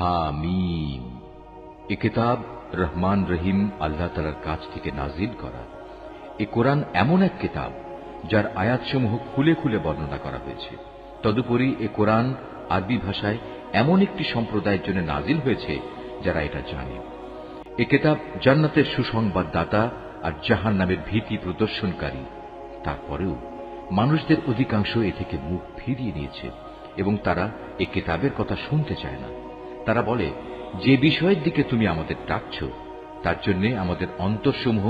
হামিম। এ কিতাব রহমান রহিম আল্লাহ তাআলার কাছ থেকে নাজিল করা। এ কোরআন এমন এক কিতাব যার আয়াতসমূহ খুলে খুলে বর্ণনা করা হয়েছে। তদুপরি এ কোরআন আরবি ভাষায় এমন একটি সম্প্রদায়ের জন্য নাজিল হয়েছে যারা এটা জানে। এ কিতাব জান্নাতের সুসংবাদদাতা আর জাহান্নামের ভীতি প্রদর্শনকারী। তারপরেও মানুষদের অধিকাংশ এ থেকে মুখ ফিরিয়ে নিয়েছে এবং তারা এ কিতাবের কথা শুনতে চায় না। তারা বলে, যে বিষয়ের দিকে তুমি আমাদের ডাকছ তার জন্য আমাদের অন্তরসমূহ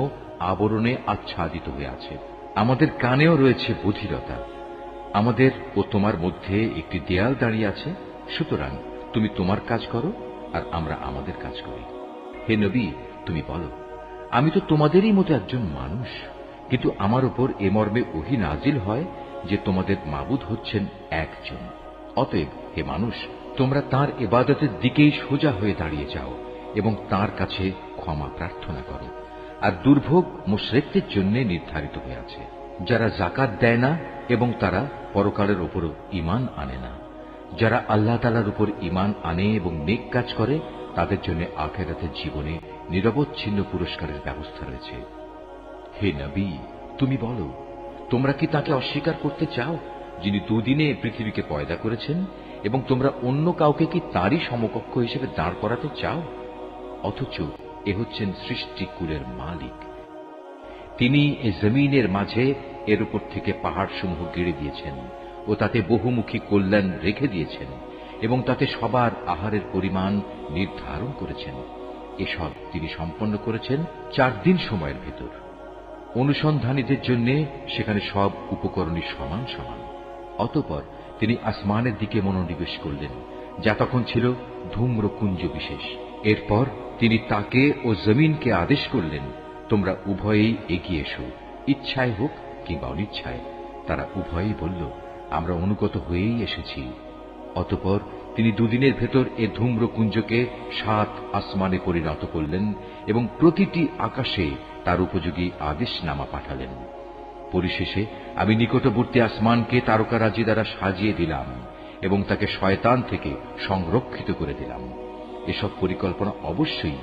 আবরণে আচ্ছাদিত হয়ে আছে, আমাদের কানেও রয়েছে বধিরতা, আমাদের ও তোমার মধ্যে একটি দেয়াল দাঁড়িয়ে আছে। সুতরাং তুমি তোমার কাজ করো আর আমরা আমাদের কাজ করি। হে নবী, তুমি বলো, আমি তো তোমাদেরই মতো একজন মানুষ, কিন্তু আমার উপর এ মর্মে ওহী নাজিল হয় যে তোমাদের মাবুদ হচ্ছেন একজন। অতএব হে মানুষ, তোমরা তাঁর ইবাদতের দিকেই সোজা হয়ে দাঁড়িয়ে যাও এবং তাঁর কাছে ক্ষমা প্রার্থনা করো। আর দুর্ভোগ মুশরিকদের জন্য নির্ধারিত হয়ে আছে, যারা যাকাত দেয় না এবং তারা পরকালের উপরও ঈমান আনে না। যারা আল্লাহ তাআলার উপর ঈমান আনে এবং নেক কাজ করে তাদের জন্য আখিরাতের জীবনে নিরবচ্ছিন্ন পুরস্কারের ব্যবস্থা রয়েছে। হে নবী, তুমি বলো, তোমরা কি তাকে অস্বীকার করতে চাও যিনি দুদিনে পৃথিবীকে পয়দা করেছেন, এবং তোমরা অন্য কাউকে কি তারই সমকক্ষ হিসেবে দাঁড় করাতে চাও? অথচ এ হচ্ছেন সৃষ্টিকুলের মালিক। তিনি এ জমিনের মাঝে এর উপর থেকে পাহাড়সমূহ গেড়ে দিয়েছেন ও তাতে বহুমুখী কল্যাণ রেখে দিয়েছেন এবং তাতে সবার আহারের পরিমাণ নির্ধারণ করেছেন। এসব তিনি সম্পন্ন করেছেন 4 দিন সময়ের ভেতর। অনুসন্ধানীদের জন্য সেখানে সব উপকরণই সমান সমান। অতঃপর তিনি আসমানের দিকে মনোনিবেশ করলেন, যা তখন ছিল ধূম্রকুঞ্জ বিশেষ। এরপর তিনি তাকে ও জমিনকে আদেশ করলেন, তোমরা উভয়েই এগিয়ে এসো, ইচ্ছায় হোক কিংবা অনিচ্ছায়। তারা উভয়েই বলল, আমরা অনুগত হয়েই এসেছি। অতঃপর তিনি দুদিনের ভেতর এ ধূম্রকুঞ্জকে 7 আসমানে পরিণত করলেন এবং প্রতিটি আকাশে তার উপযোগী আদেশনামা পাঠালেন। পরিশেষে আমি নিকটবর্তী আসমানকে তারকারাজি দ্বারা সাজিয়ে দিলাম এবং তাকে শয়তান থেকে সংরক্ষিত করে দিলাম। এসব পরিকল্পনা অবশ্যই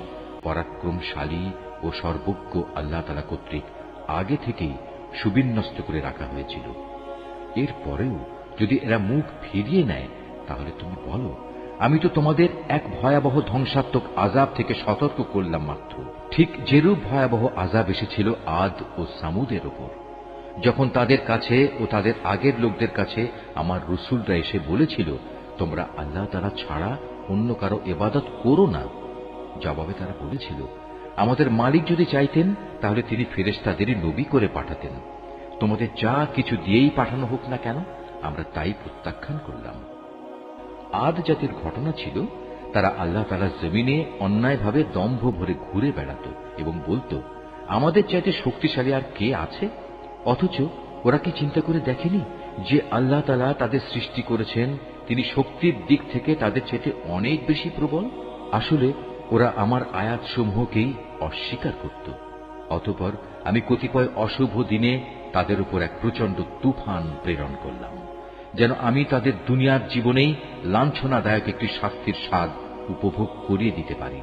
পরাক্রমশালী ও সর্বজ্ঞ আল্লাহ তাআলা কর্তৃক আগে থেকেই সুবিন্যস্ত করে রাখা হয়েছিল। এরপরেও যদি এরা মুখ ফিরিয়ে নেয়, তাহলে তুমি বলো, আমি তো তোমাদের এক ভয়াবহ ধ্বংসাত্মক আযাব থেকে সতর্ক করলাম মাত্র। ঠিক যেরূপ ভয়াবহ আযাব এসেছিল আদ ও সামুদের উপর, যখন তাদের কাছে ও তাদের আগের লোকদের কাছে আমার রসুলরা এসে বলেছিল, তোমরা আল্লাহ তাআলা ছাড়া অন্য কারো ইবাদত করো না। জবাবে তারা বলেছিল, আমাদের মালিক যদি চাইতেন তাহলে তিনি ফেরেশতাদেরই নবী করে পাঠাতেন। তোমাদের যা কিছু দিয়েই পাঠানো হোক না কেন, আমরা তাই প্রত্যাখ্যান করলাম। আদ জাতির ঘটনা ছিল, তারা আল্লাহ তাআলার জমিনে অন্যায়ভাবে দম্ভ ভরে ঘুরে বেড়াত এবং বলত, আমাদের চাইতে শক্তিশালী আর কে আছে? অথচ ওরা কি চিন্তা করে দেখেনি যে আল্লাহ তাআলা তাদের সৃষ্টি করেছেন, তিনি শক্তির দিক থেকে তাদের চাইতে অনেক বেশি প্রবল? আসলে ওরা আমার আয়াতসমূহকেই অস্বীকার করত। অতঃপর আমি কতিপয় অশুভ দিনে তাদের উপর এক প্রচন্ড তুফান প্রেরণ করলাম, যেন আমি তাদের দুনিয়ার জীবনেই লাঞ্ছনাদায়ক একটি শাস্তির স্বাদ উপভোগ করিয়ে দিতে পারি।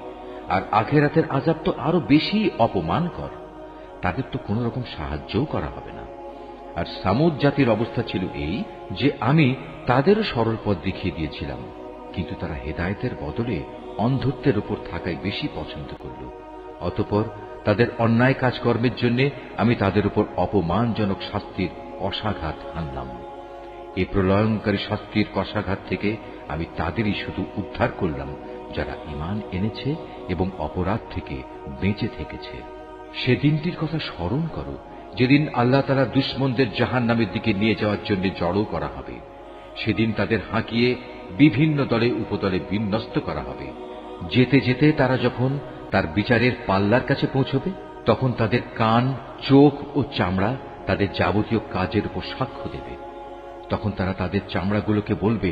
আর আখিরাতের আযাব তো আরো বেশি অপমানকর, তাদের তো কোন রকম সাহায্যও করা হবে না। আর সামুদ জাতির অবস্থা ছিল এই যে আমি তাদেরও সরল পথ দেখিয়ে দিয়েছিলাম, কিন্তু তারা হেদায়েতের বদলে অন্ধত্বের উপর থাকাই বেশি পছন্দ করল। অতঃপর তাদের অন্যায় কাজকর্মের জন্য আমি তাদের উপর অপমানজনক শাস্তির কষাঘাত আনলাম। এই প্রলয়ঙ্কারী শাস্তির কষাঘাত থেকে আমি তাদেরই শুধু উদ্ধার করলাম যারা ঈমান এনেছে এবং অপরাধ থেকে বেঁচে থেকেছে। সেদিনটির কথা স্মরণ করো যেদিন আল্লাহ তাআলা দুশমনদের জাহান্নামের দিকে নিয়ে যাওয়ার জন্য জড়ো করা হবে। সেদিন তাদের হাঁকিয়ে বিভিন্ন দলে উপদলে বিন্যস্ত করা হবে। যেতে যেতে তারা যখন তার বিচারের পাল্লার কাছে পৌঁছবে, তখন তাদের কান, চোখ ও চামড়া তাদের যাবতীয় কাজের উপর সাক্ষ্য দেবে। তখন তারা তাদের চামড়াগুলোকে বলবে,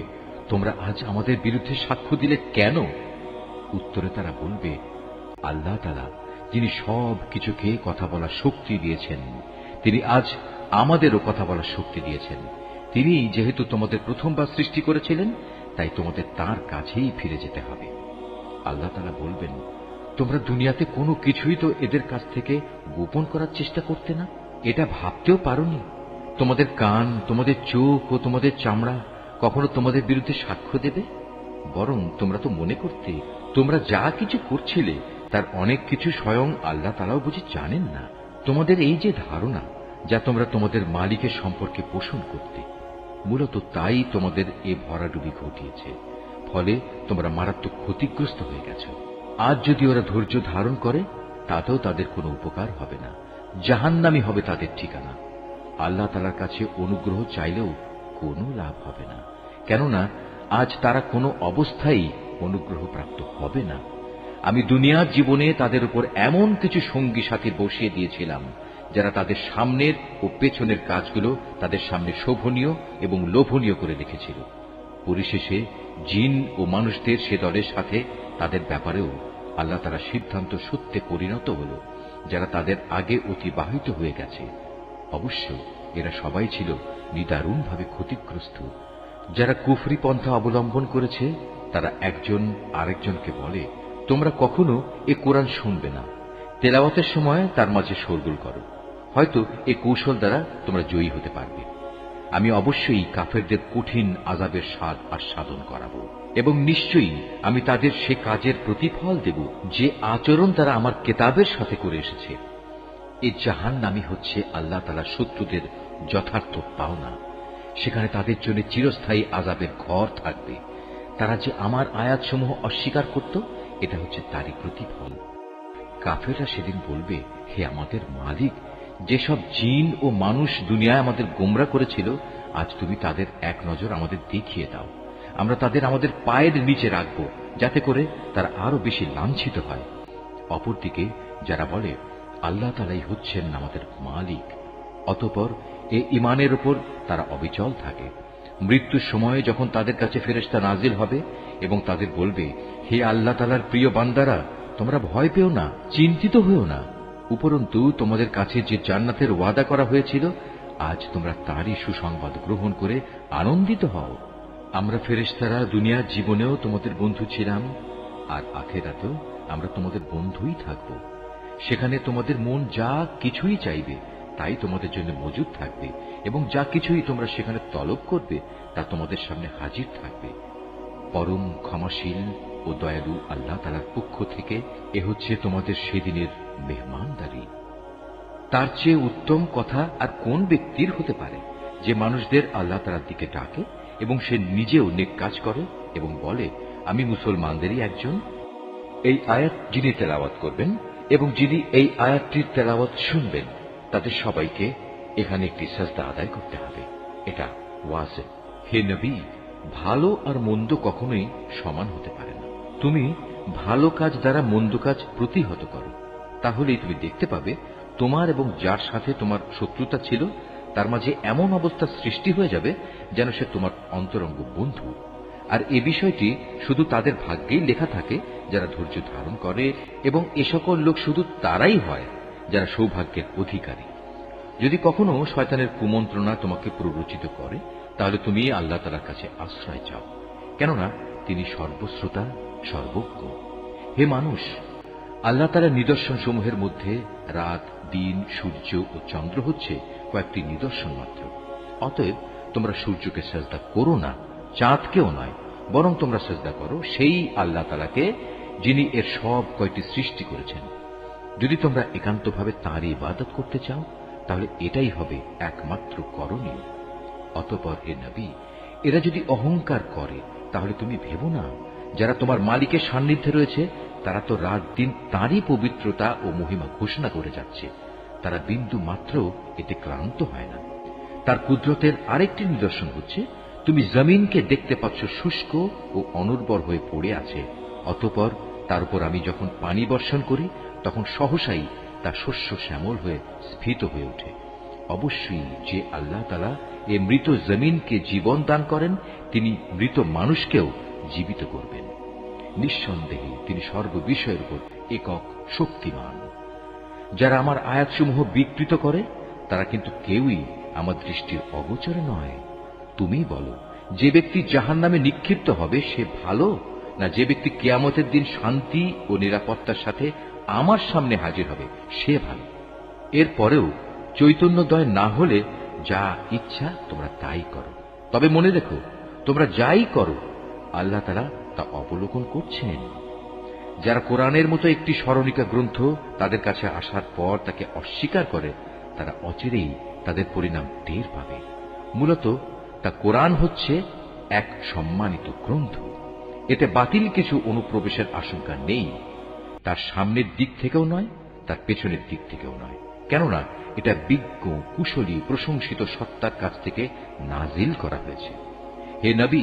তোমরা আজ আমাদের বিরুদ্ধে সাক্ষ্য দিলে কেন? উত্তরে তারা বলবে, আল্লাহ তাআলা যিনি সব কিছুকে কথা বলার শক্তি দিয়েছেন, তিনি আজ আমাদেরও কথা বলার শক্তি দিয়েছেন। তিনি যেহেতু তোমাদের প্রথমবার সৃষ্টি করেছিলেন, তাই তোমাদের তাঁর কাছেই ফিরে যেতে হবে। আল্লাহ তাআলা বলবেন, তোমরা দুনিয়াতে কোনো কিছুই তো এদের কাছ থেকে গোপন করার চেষ্টা করতে না। এটা ভাবতেও পারোনি তোমাদের কান, তোমাদের চোখ ও তোমাদের চামড়া কখনো তোমাদের বিরুদ্ধে সাক্ষ্য দেবে। বরং তোমরা তো মনে করতে তোমরা যা কিছু করছিলে তার অনেক কিছু স্বয়ং আল্লাহ তাআলাও বুঝি জানেন না। তোমাদের এই যে ধারণা যা তোমরা তোমাদের মালিকের সম্পর্কে পোষণ করতে, মূলত তাই তোমাদের এ ভরাডুবি ঘটিয়েছে। ফলে তোমরা মারাত্মক ক্ষতিগ্রস্ত হয়ে গেছ। আজ যদি ওরা ধৈর্য ধারণ করে তাতেও তাদের কোনো উপকার হবে না, জাহান্নামী হবে তাদের ঠিকানা। আল্লাহ তাআলার কাছে অনুগ্রহ চাইলেও কোনো লাভ হবে না, কেননা আজ তারা কোনো অবস্থায় অনুগ্রহ প্রাপ্ত হবে না। আমি দুনিয়ার জীবনে তাদের উপর এমন কিছু সঙ্গী সাথী বসিয়ে দিয়েছিলাম যারা তাদের সামনের ও পেছনের কাজগুলো তাদের সামনে শোভনীয় এবং লোভনীয় করে রেখেছিল। পরিশেষে জিন ও মানুষদের সে দলের সাথে তাদের ব্যাপারেও আল্লাহ তাআলা সিদ্ধান্ত সত্যে পরিণত হল, যারা তাদের আগে অতিবাহিত হয়ে গেছে। অবশ্য এরা সবাই ছিল নিদারুণভাবে ক্ষতিগ্রস্ত। যারা কুফরি পন্থা অবলম্বন করেছে তারা একজন আরেকজনকে বলে, তোমরা কখনো এ কোরআন শুনবে না, তেলাওয়াতের সময় তার মাঝে শোরগোল করো, হয়তো এ কৌশল দ্বারা তোমরা জয়ী হতে পারবে। আমি অবশ্যই কাফেরদের কঠিন আযাবের স্বাদ আস্বাদন করাবো, এবং নিশ্চয়ই আমি তাদের সে কাজের প্রতিফল দেব যে আচরণ তারা আমার কেতাবের সাথে করে এসেছে। এই জাহান্নামী হচ্ছে আল্লাহ তাআলার শত্রুদের যথার্থ পাওনা। সেখানে তাদের জন্য চিরস্থায়ী আযাবের ঘর থাকবে। তারা যে আমার আয়াতসমূহ অস্বীকার করত, এটা হচ্ছে তারই প্রতিফল। কাফেররা সেদিন বলবে, হে আমাদের মালিক, যেসব জিন ও মানুষ দুনিয়ায় আমাদের গোমরা করেছিল, আজ তুমি তাদের এক নজর আমাদের দেখিয়ে দাও। আমরা তাদের আমাদের পায়ের নিচে রাখব, যাতে করে তারা আরো বেশি লাঞ্ছিত হয়। অপরদিকে যারা বলে আল্লাহ তাআলাই হচ্ছেন আমাদের মালিক, অতঃপর এ ঈমানের উপর তারা অবিচল থাকে। মৃত্যুর সময়ে যখন তাদের কাছে ফেরেশতা নাজিল হবে এবং তাদের বলবে, হে আল্লাহ তাআলার প্রিয় বান্দারা, তোমরা ভয় পেও না, চিন্তিত হয়েও না। উপরন্তু তোমাদের কাছে যে জান্নাতের ওয়াদা করা হয়েছিল, আজ তোমরা তারই সুসংবাদ গ্রহণ করে আনন্দিত হও। আমরা ফেরেশতারা দুনিয়ার জীবনেও তোমাদের বন্ধু ছিলাম, আর আখিরাতেও আমরা তোমাদের বন্ধুই থাকব। সেখানে তোমাদের মন যা কিছুই চাইবে তাই তোমাদের জন্য মজুদ থাকবে, এবং যা কিছুই তোমরা সেখানে তলব করবে তা তোমাদের সামনে হাজির থাকবে। পরম ক্ষমাশীল ও দয়ালু আল্লাহ তাআলার পক্ষ থেকে এ হচ্ছে তোমাদের সেদিনের মেহমানদারি। তার চেয়ে উত্তম কথা আর কোন ব্যক্তির হতে পারে যে মানুষদের আল্লাহ তাআলার দিকে ডাকে এবং সে নিজেও নেক কাজ করে এবং বলে, আমি মুসলমানদেরই একজন। এই আয়াত যিনি তেলাওয়াত করবেন এবং যিনি এই আয়াতটির তেলাওয়াত শুনবেন, তাদের সবাইকে এখানে একটি সাজদা আদায় করতে হবে। এটা ওয়াজিব। হে নবী, ভালো আর মন্দ কখনোই সমান হতে পারে না। তুমি ভালো কাজ দ্বারা মন্দ কাজ প্রতিহত করো, তাহলেই তুমি দেখতে পাবে তোমার এবং যার সাথে তোমার শত্রুতা ছিল তার মাঝে এমন অবস্থা সৃষ্টি হয়ে যাবে যেন সে তোমার অন্তরঙ্গ বন্ধু। আর এ বিষয়টি শুধু তাদের ভাগ্যেই লেখা থাকে যারা ধৈর্য ধারণ করে, এবং এ সকল লোক শুধু তারাই হয় যারা সৌভাগ্যের অধিকারী। যদি কখনো শয়তানের কুমন্ত্রণা তোমাকে প্ররোচিত করে, তাহলে তুমি আল্লাহ তাআলার কাছে আশ্রয় চাও, কেননা তিনি সর্বশ্রোতা, সর্বজ্ঞ। হে মানুষ, আল্লাহ তাআলার নিদর্শন সমূহের মধ্যে রাত, দিন, সূর্য ও চন্দ্র হচ্ছে কয়েকটি নিদর্শন মাত্র। অতএব তোমরা সূর্যকে সিজদা করো না, চাঁদকেও নয়, বরং তোমরা সিজদা করো সেই আল্লাহ তাআলাকে যিনি এর সব কয়টি সৃষ্টি করেছেন। যদি তোমরা একান্তভাবে তাঁরই ইবাদত করতে চাও, তাহলে এটাই হবে একমাত্র করণীয়। অতঃপর হে নবী, এরা যদি অহংকার করে তাহলে তুমি ভেবো না, যারা তোমার মালিকের সান্নিধ্যে রয়েছে তারা তো রাত দিন তাঁরই পবিত্রতা ও মহিমা ঘোষণা করে যাচ্ছে। তারা বিন্দু মাত্র এতে ক্লান্ত হয় না। তার কুদরতের আরেকটি নিদর্শন হচ্ছে, তুমি জমিনকে দেখতে পাচ্ছ শুষ্ক ও অনুর্বর হয়ে পড়ে আছে, অতঃপর তার উপর আমি যখন পানি বর্ষণ করি তখন সহসাই তা শস্য শ্যামল হয়ে স্ফীত হয়ে ওঠে। অবশ্যই যে আল্লাহ তাআলা এ মৃত জমিনকে জীবন দান করেন, তিনি মৃত মানুষকেও জীবিত করবেন। নিঃসন্দেহে তিনি সর্ববিষয়ের উপর একক শক্তিমান। যারা আমার আয়াতসমূহ বিকৃত করে তারা কিন্তু কেউই আমার দৃষ্টির অগোচরে নয়। তুমি বলো, যে ব্যক্তি জাহান্নামে নিক্ষিপ্ত হবে সে ভালো, না যে ব্যক্তি কিয়ামতের দিন শান্তি ও নিরাপত্তার সাথে আমার সামনে হাজির হবে সে ভালো। এরপরেও চৈতন্যদয় না হলে যা ইচ্ছা তোমরা তাই করো। তবে মনে রেখো, তোমরা যাই করো আল্লাহ তাআলা তা অবলোকন করছেন। যারা কোরআনের মতো একটি স্মরণিকা গ্রন্থ তাদের কাছে আসার পর তাকে অস্বীকার করে, তারা অচিরেই তাদের পরিণাম টের পাবে। মূলত তা কোরআন হচ্ছে এক সম্মানিত গ্রন্থ। এতে বাতিল কিছু অনুপ্রবেশের আশঙ্কা নেই। তার সামনের দিক থেকেও নয়, তার পেছনের দিক থেকেও নয়, কেননা এটা বিজ্ঞ, কুশলী, প্রশংসিত সত্তার কাছ থেকে নাজিল করা হয়েছে। হে নবী,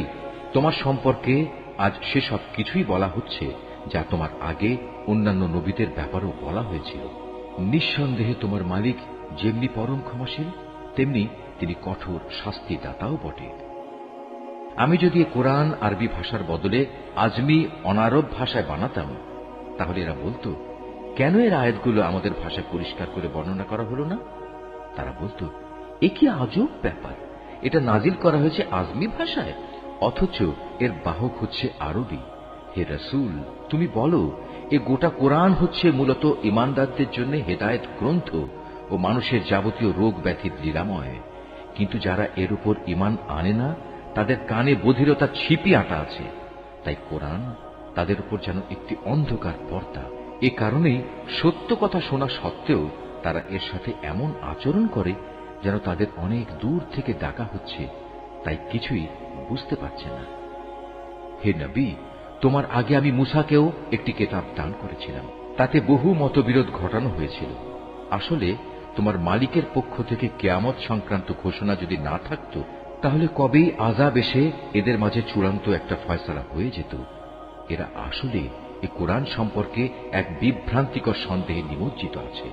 তোমার সম্পর্কে আজ সেসব কিছুই বলা হচ্ছে যা তোমার আগে অন্যান্য নবীদের ব্যাপারেও বলা হয়েছিল। নিঃসন্দেহে তোমার মালিক যেমনি পরম ক্ষমাশীল, তেমনি তিনি কঠোর শাস্তিদাতাও বটে। আমি যদি এ কোরআন আরবি ভাষার বদলে আজমি অনারব ভাষায় বানাতাম, তাহলে এরা বলতো, কেন এর আয়াতগুলো আমাদের ভাষায় পরিষ্কার করে বর্ণনা করা হলো না? তারা বলতো, এ কি আজব ব্যাপার, এটা নাজিল করা হয়েছে আজমি ভাষায়, অথচ এর বাহক হচ্ছে আরবি। হে রাসূল, তুমি বলো, এ গোটা কোরআন হচ্ছে মূলত ঈমানদারদের জন্য হেদায়েত গ্রন্থ ও মানুষের যাবতীয় রোগ ব্যাধির নিরাময়। কিন্তু যারা এর উপর ঈমান আনে না, তাদের কানে বধিরতার ছিপি আটা আছে। তাই কোরআন তাদের উপর যেন একটি অন্ধকার পর্দা। এ কারণেই সত্য কথা শোনা সত্ত্বেও তারা এর সাথে এমন আচরণ করে যেন তাদের অনেক দূর থেকে ডাকা হচ্ছে, তাই কিছুই বুঝতে পারছে না। হে নবী, তোমার আগে আমি মূসাকেও একটি কিতাব দান করেছিলাম, তাতে বহু মতবিরোধ ঘটানো হয়েছিল। আসলে তোমার মালিকের পক্ষ থেকে কিয়ামত সংক্রান্ত ঘোষণা যদি না থাকত, তাহলে কবেই আযাব এসে এদের মাঝে চূড়ান্ত একটা ফয়সালা হয়ে যেত। এরা আসলে এই কোরআন সম্পর্কে এক বিভ্রান্তিকর সন্দেহে নিমজ্জিত আছে।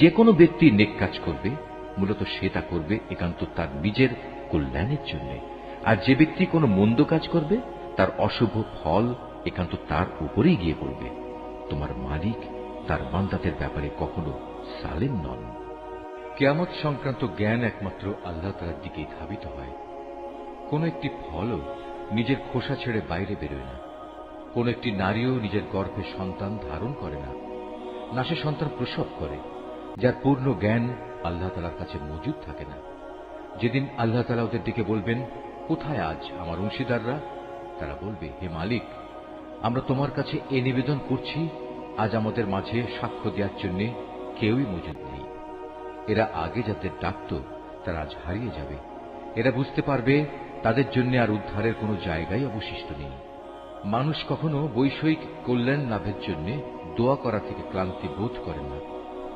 যে কোনো ব্যক্তি নেক কাজ করবে, মূলত সে তা করবে একান্ত তার নিজের কল্যাণের জন্য, আর যে ব্যক্তি কোনো মন্দ কাজ করবে তার অশুভ ফল একান্ত তার উপরেই গিয়ে পড়বে। তোমার মালিক তার বান্দাদের ব্যাপারে কখনো সালেম নন। কিয়ামত সংক্রান্ত জ্ঞান একমাত্র আল্লাহ তাআলার দিকেই ধাবিত হয়। কোন একটি ফলও নিজের খোসা ছেড়ে বাইরে বেরোয় না। কোন একটি নারীও নিজের গর্ভে সন্তান ধারণ করে না, না সে সন্তান প্রসব করে, যার পূর্ণ জ্ঞান আল্লাহ তাআলার কাছে মজুদ থাকে না। যেদিন আল্লাহ তাআলা ওদের দিকে বলবেন, কোথায় আজ আমার অংশীদাররা? তারা বলবে, হে মালিক, আমরা তোমার কাছে এ নিবেদন করছি, আজ আমাদের মাঝে সাক্ষ্য দেওয়ার জন্য কেউই মজুদ নেই। এরা আগে যাদের ডাকত তারা আজ হারিয়ে যাবে। এরা বুঝতে পারবে তাদের জন্য আর উদ্ধারের কোনো জায়গাই অবশিষ্ট নেই। মানুষ কখনো বৈষয়িক কল্যাণ লাভের জন্য দোয়া করা থেকে ক্লান্তি বোধ করে না।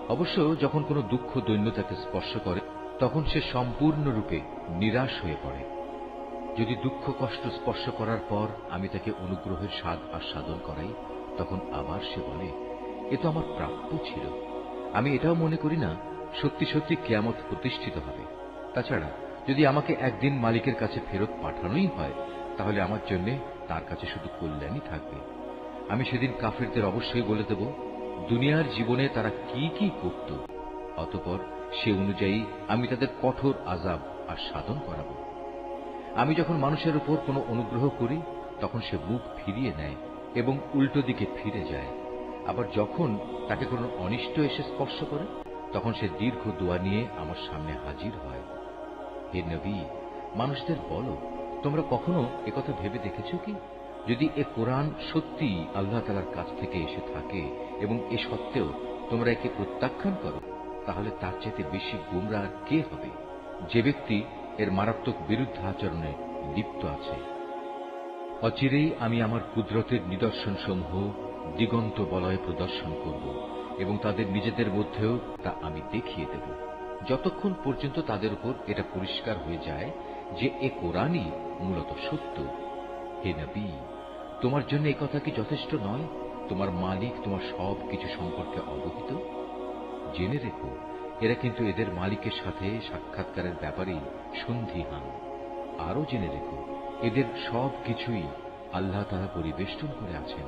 অবশ্য যখন কোনো দুঃখ দৈন্যতাকে স্পর্শ করে, তখন সে সম্পূর্ণরূপে নিরাশ হয়ে পড়ে। যদি দুঃখ কষ্ট স্পর্শ করার পর আমি তাকে অনুগ্রহের স্বাদ আস্বাদন করাই, তখন আবার সে বলে, এ তো আমার প্রাপ্য ছিল। আমি এটাও মনে করি না সত্যি সত্যি কিয়ামত প্রতিষ্ঠিত হবে। তাছাড়া যদি আমাকে একদিন মালিকের কাছে ফেরত পাঠানোই হয়, তাহলে আমার জন্য তার কাছে শুধু কল্যাণই থাকবে। আমি সেদিন কাফিরদের অবশ্যই বলে দেব দুনিয়ার জীবনে তারা কি কি করত, অতঃপর সে অনুযায়ী আমি তাদের কঠোর আযাব আস্বাদন করাবো। আমি যখন মানুষের উপর কোনো অনুগ্রহ করি, তখন সে মুখ ফিরিয়ে নেয় এবং উল্টো দিকে ফিরে যায়। আবার যখন তাকে কোনো অনিষ্ট এসে স্পর্শ করে, তখন সে দীর্ঘ দোয়া নিয়ে আমার সামনে হাজির হয়। হে নবী, মানুষদের বলো, তোমরা কখনো একথা ভেবে দেখেছ কি, যদি এ কোরআন সত্যি আল্লাহ তাআলার কাছ থেকে এসে থাকে এবং এ সত্ত্বেও তোমরা একে প্রত্যাখ্যান করো, তাহলে তার চেয়ে বেশি গোমরাহ কে হবে, যে ব্যক্তি এর মারাত্মক বিরুদ্ধাচরণে লিপ্ত আছে। অচিরেই আমি আমার কুদরতের নিদর্শনসমূহ দিগন্ত বলয়ে প্রদর্শন করব এবং তাদের নিজেদের মধ্যেও তা আমি দেখিয়ে দেব, যতক্ষণ পর্যন্ত তাদের উপর এটা পরিষ্কার হয়ে যায় যে এ কোরআনই মূলত সত্য। হে নবী, তোমার জন্য এ কথা কি যথেষ্ট নয়? তোমার মালিক তোমার সব কিছু সম্পর্কে অবহিত। জেনে রেখো, এরা কিন্তু এদের মালিকের সাথে সাক্ষাৎকারের ব্যাপারেই সন্দিহান। আরো জেনে রেখো, এদের সব কিছুই আল্লাহ তাআলা পরিবেষ্টন করে আছেন।